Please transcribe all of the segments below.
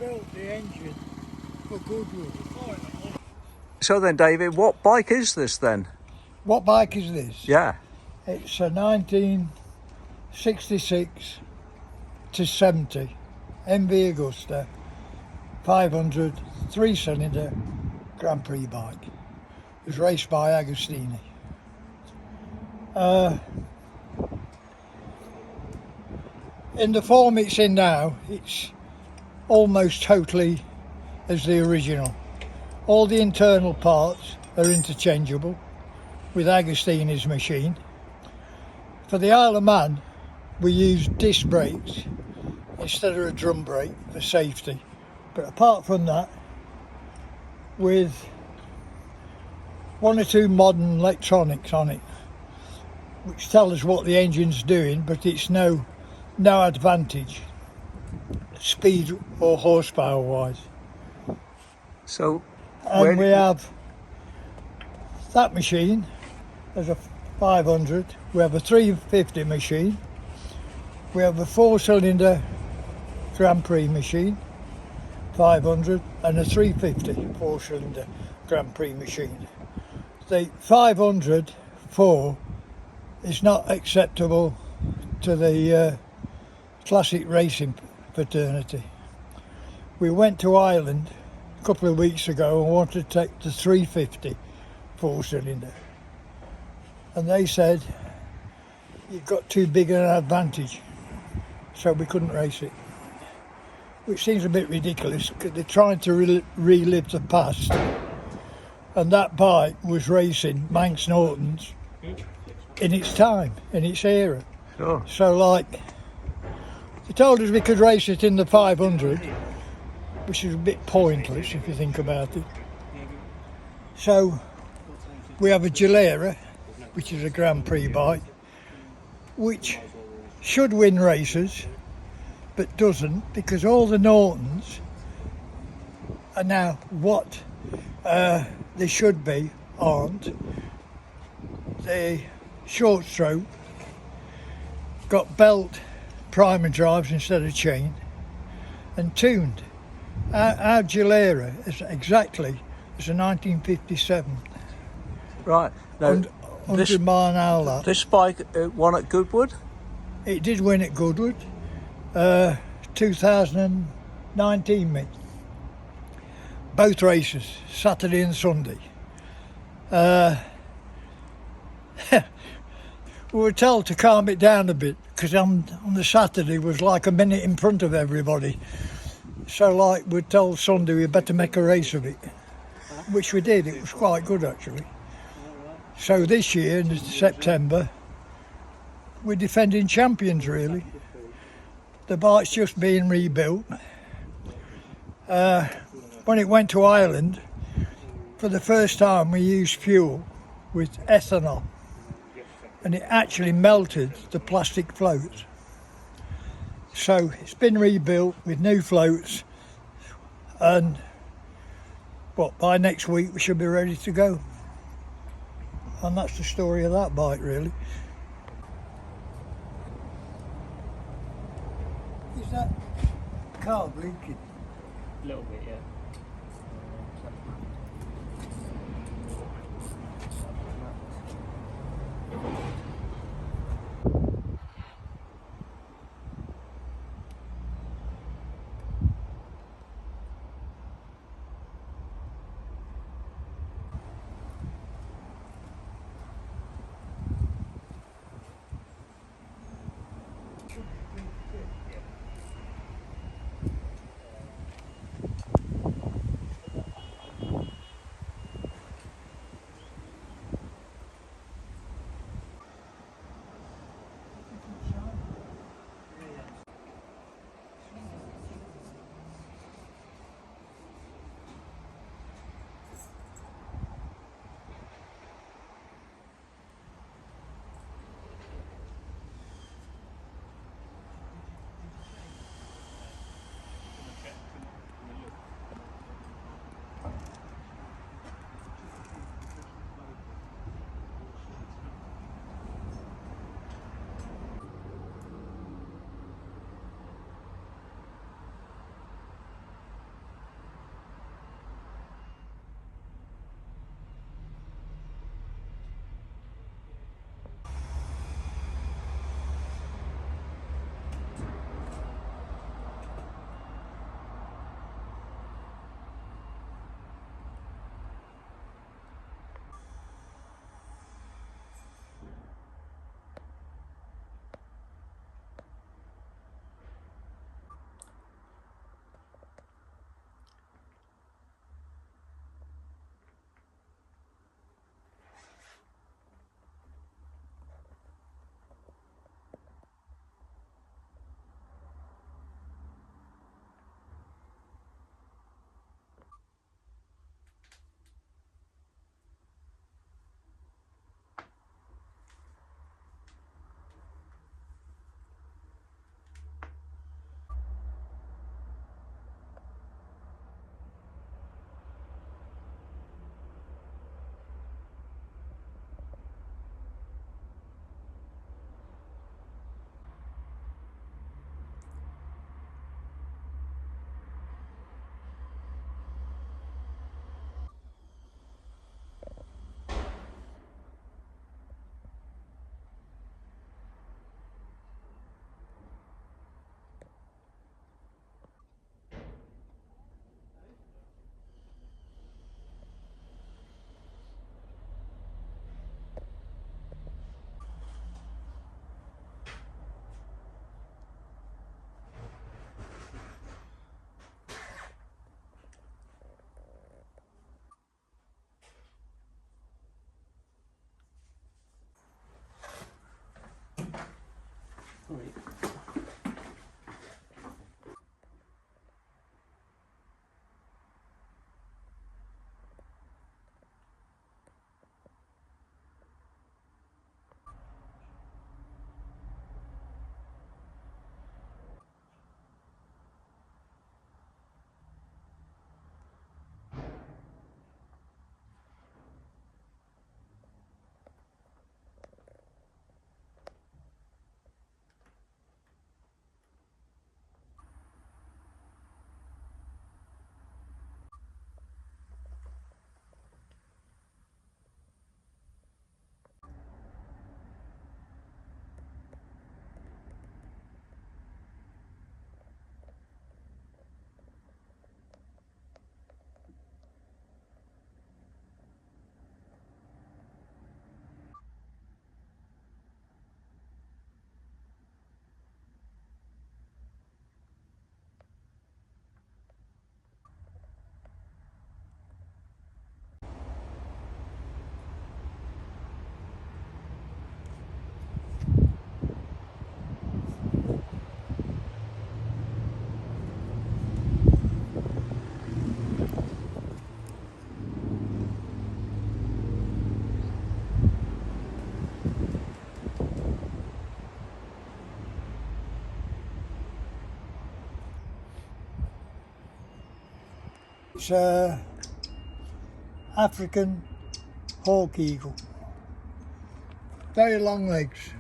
built the engine for Goodwood. So then, David, what bike is this then? What bike is this? Yeah. It's a 1966 to 70 MV Augusta 500 3-cylinder Grand Prix bike. It was raced by Agostini. In the form it's in now, it's almost totally as the original. All the internal parts are interchangeable with Agostini's machine. For the Isle of Man, we use disc brakes instead of a drum brake for safety. But apart from that, with one or two modern electronics on it, which tell us what the engine's doing, but it's no advantage, speed or horsepower wise. So, and we have that machine as a 500, we have a 350 machine, we have a 4-cylinder Grand Prix machine, 500, and a 350 4-cylinder Grand Prix machine. The 504 is not acceptable to the classic racing fraternity. We went to Ireland a couple of weeks ago and wanted to take the 350 4-cylinder, and they said you've got too big an advantage, so we couldn't race it, which seems a bit ridiculous because they're trying to relive the past, and that bike was racing Manx Nortons in its time, in its era. Sure. So like, they told us we could race it in the 500, which is a bit pointless if you think about it. So we have a Gilera, which is a Grand Prix bike, which should win races, but doesn't, because all the Nortons are now what they should be, aren't. The short stroke, got belt primer drives instead of chain, and tuned. Our Gilera is exactly as a 1957. Right. Now, 100 mile an hour lap. This bike won at Goodwood? It did win at Goodwood, 2019, mate. Both races, Saturday and Sunday. We were told to calm it down a bit because on the Saturday was like a minute in front of everybody. So like we're told Sunday we better make a race of it, which we did. It was quite good actually. So this year in September we're defending champions really. The bike's just being rebuilt. When it went to Ireland, for the first time we used fuel with ethanol, and it actually melted the plastic floats. So it's been rebuilt with new floats, and by next week we should be ready to go. And that's the story of that bike really. Is that car blinking? A little bit, yeah. It's African hawk eagle. Very long legs.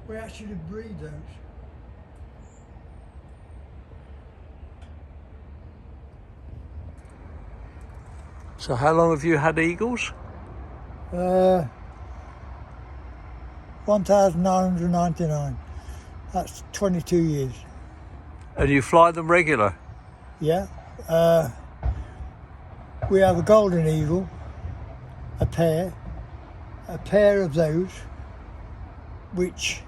We actually breed those. So how long have you had eagles? 1,999. That's 22 years. And you fly them regular? Yeah. We have a golden eagle, a pair of those, which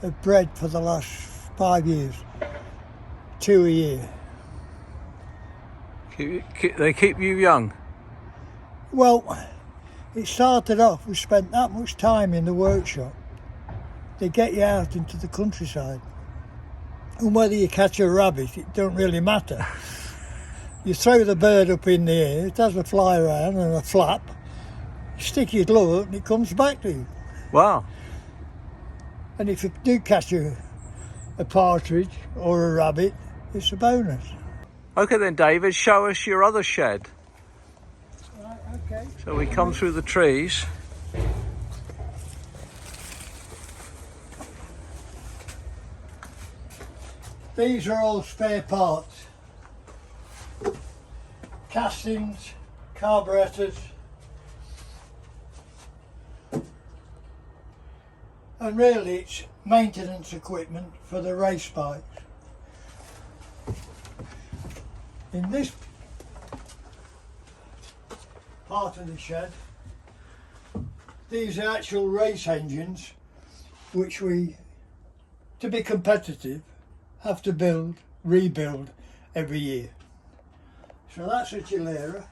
have bred for the last 5 years, 2 a year. They keep you young? Well, it started off, we spent that much time in the workshop. They get you out into the countryside. And whether you catch a rabbit, it don't really matter. You throw the bird up in the air, it has a fly around and a flap, you stick your glove up and it comes back to you. Wow. And if you do catch a partridge or a rabbit, it's a bonus. Okay then, David, show us your other shed. Right, okay. So we come through the trees. These are all spare parts. Castings, carburetors, and really it's maintenance equipment for the race bikes. In this part of the shed, these are actual race engines which we, to be competitive, have to rebuild every year. So that's a Gilera.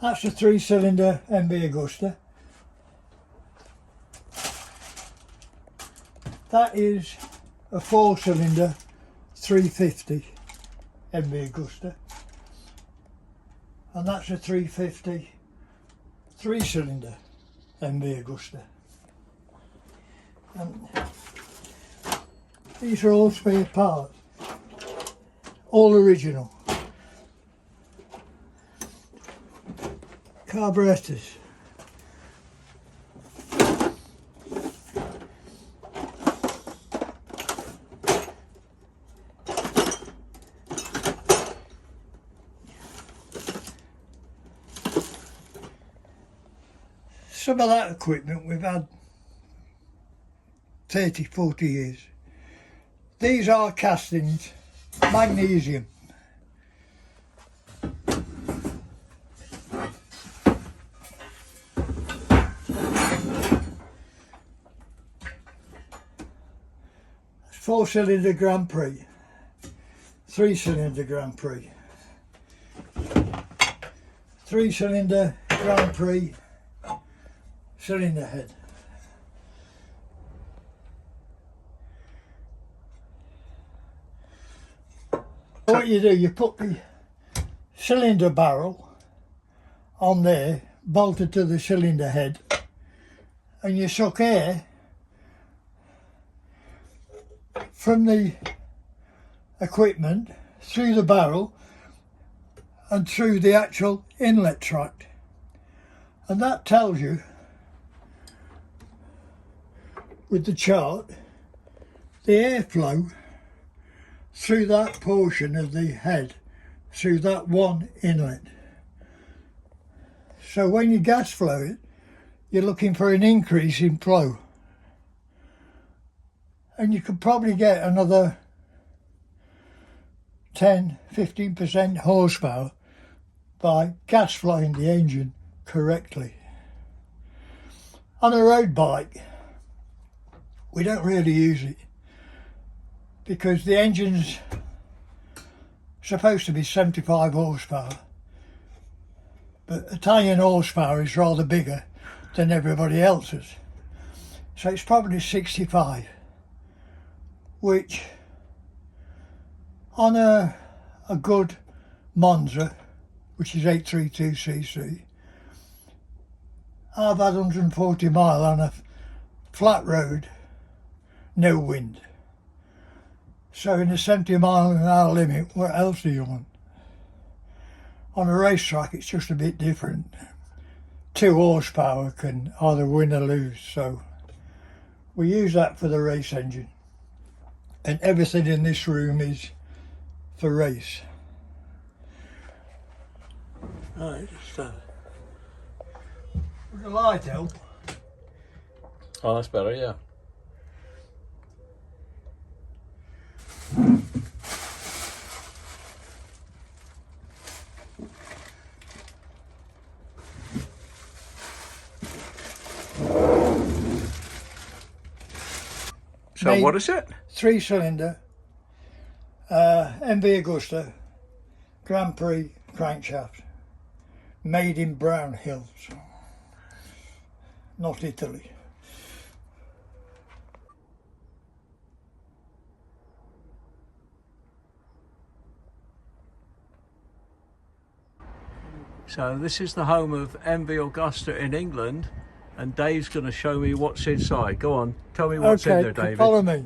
That's a 3-cylinder MB Augusta. That is a 4-cylinder 350 MB Augusta. And that's a 350 3-cylinder MB Augusta. And these are all spare parts, all original. Carburetors. Some of that equipment we've had 30, 40 years. These are castings, magnesium. 4-cylinder Grand Prix, 3-cylinder Grand Prix, 3-cylinder Grand Prix cylinder head. What you do, you put the cylinder barrel on there, bolted to the cylinder head, and you suck air from the equipment through the barrel and through the actual inlet tract, and that tells you with the chart the airflow through that portion of the head, through that one inlet. So when you gas flow it, you're looking for an increase in flow, and you could probably get another 10-15% horsepower by gas flowing the engine correctly. On a road bike, we don't really use it because the engine's supposed to be 75 horsepower, but Italian horsepower is rather bigger than everybody else's, so it's probably 65, which on a good Monza, which is 832cc, I've had 140 mile on a flat road, no wind. So in a 70 mile an hour limit, what else do you want? On a racetrack it's just a bit different. 2 horsepower can either win or lose, so we use that for the race engine. And everything in this room is for race. Right, so would the light help? Oh, that's better, yeah. So what is it? 3-cylinder MV Augusta Grand Prix crankshaft, made in Brown Hills, not Italy. So this is the home of MV Augusta in England, and Dave's going to show me what's inside. Go on, tell me what's in there, David. Follow me.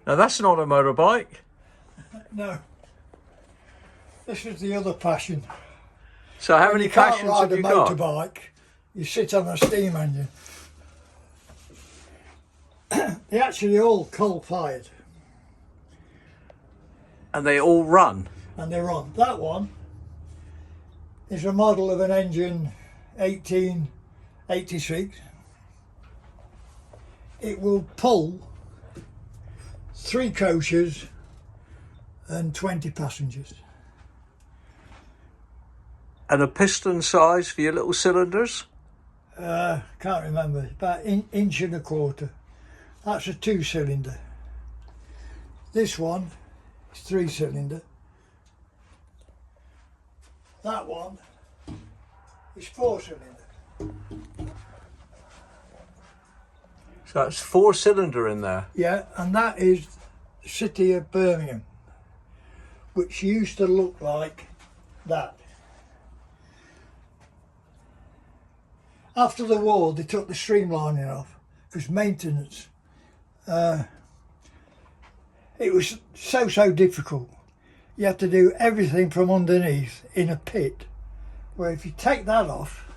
Now that's not a motorbike. No. This is the other passion. So how many passions have you got? You can't ride a motorbike, you sit on a steam engine. They're actually all coal-fired. And they all run? And they run. That one is a model of an engine 1886. It will pull 3 coaches and 20 passengers. And a piston size for your little cylinders? Can't remember, about inch and a quarter. That's a 2-cylinder. This one is 3-cylinder. That one is 4-cylinder. So that's 4-cylinder in there? Yeah, and that is the city of Birmingham, which used to look like that. After the war, they took the streamlining off because maintenance. It was so difficult. You had to do everything from underneath in a pit, where if you take that off,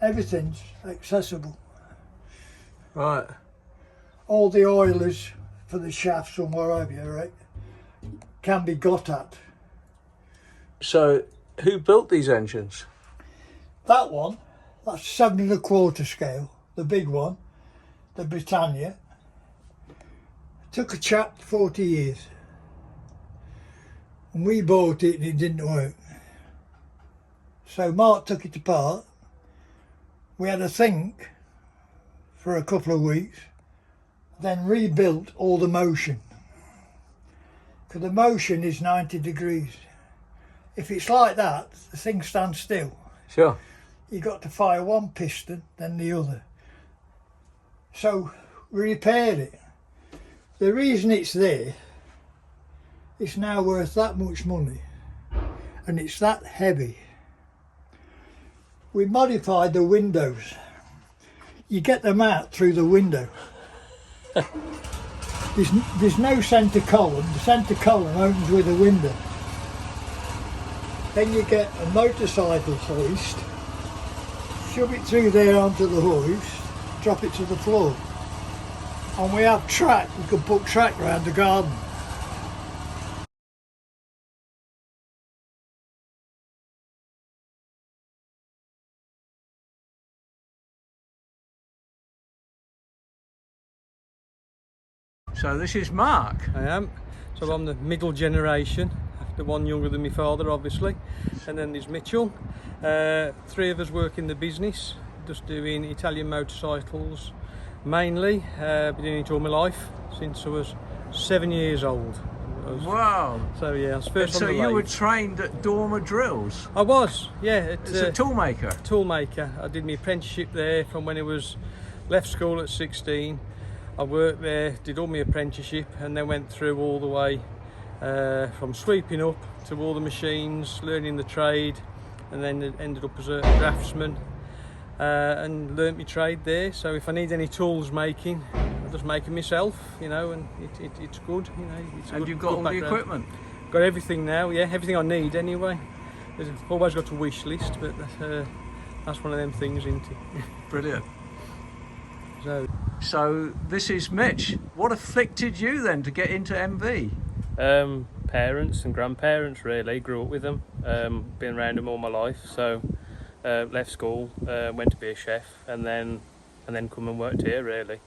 everything's accessible. Right. All the oilers for the shafts and whatever, right, can be got at. So who built these engines? That one, that's 7 1/4 scale, the big one, the Britannia. Took a chap 40 years. And we bought it and it didn't work. So Mark took it apart. We had a think for a couple of weeks, then rebuilt all the motion. Because the motion is 90 degrees. If it's like that, the thing stands still. Sure. You've got to fire one piston, then the other. So we repaired it. The reason it's there, it's now worth that much money, and it's that heavy. We modified the windows. You get them out through the window. There's no centre column. The centre column opens with a window. Then you get a motorcycle hoist, shove it through there onto the hoist, drop it to the floor. And we have track, we can put track around the garden. So this is Mark. I am. So I'm the middle generation, after one younger than my father obviously, and then there's Mitchell. Three of us work in the business, just doing Italian motorcycles mainly. Been doing it all my life since I was 7 years old. Wow. So yeah, I was first So on the you were lathe. trained at Dormer Drills? I was, yeah. It's a tool maker. Tool maker. I did my apprenticeship there from when I was left school at 16. I worked there, did all my apprenticeship, and then went through all the way from sweeping up to all the machines, learning the trade, and then ended up as a craftsman and learnt my trade there. So if I need any tools making, I just make them myself, you know, and it's good, you know. It's a And good- you've got good all background. the equipment? Got everything now, yeah, everything I need anyway. I've always got a wish list, but that's one of them things, isn't it? Brilliant. So. So this is Mitch. What afflicted you then to get into MV? Parents and grandparents really, grew up with them, been around them all my life. So left school, went to be a chef, and then come and worked here really.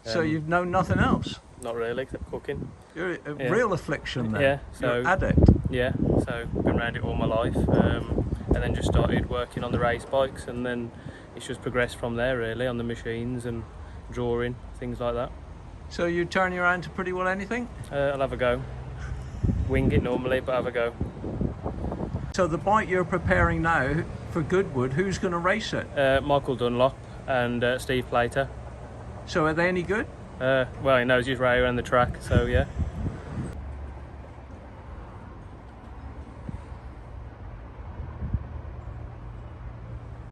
So you've known nothing else? Not really, except cooking. You're a Yeah. real affliction then? Yeah, You're an so- addict? Yeah, so been around it all my life, and then just started working on the race bikes, and then it's just progressed from there really, on the machines and drawing, things like that. So you turn your hand to pretty well anything? I'll have a go. Wing it normally, but have a go. So the bike you're preparing now for Goodwood, who's going to race it? Michael Dunlop and Steve Plater. So are they any good? Well, he knows his way around the track, so yeah.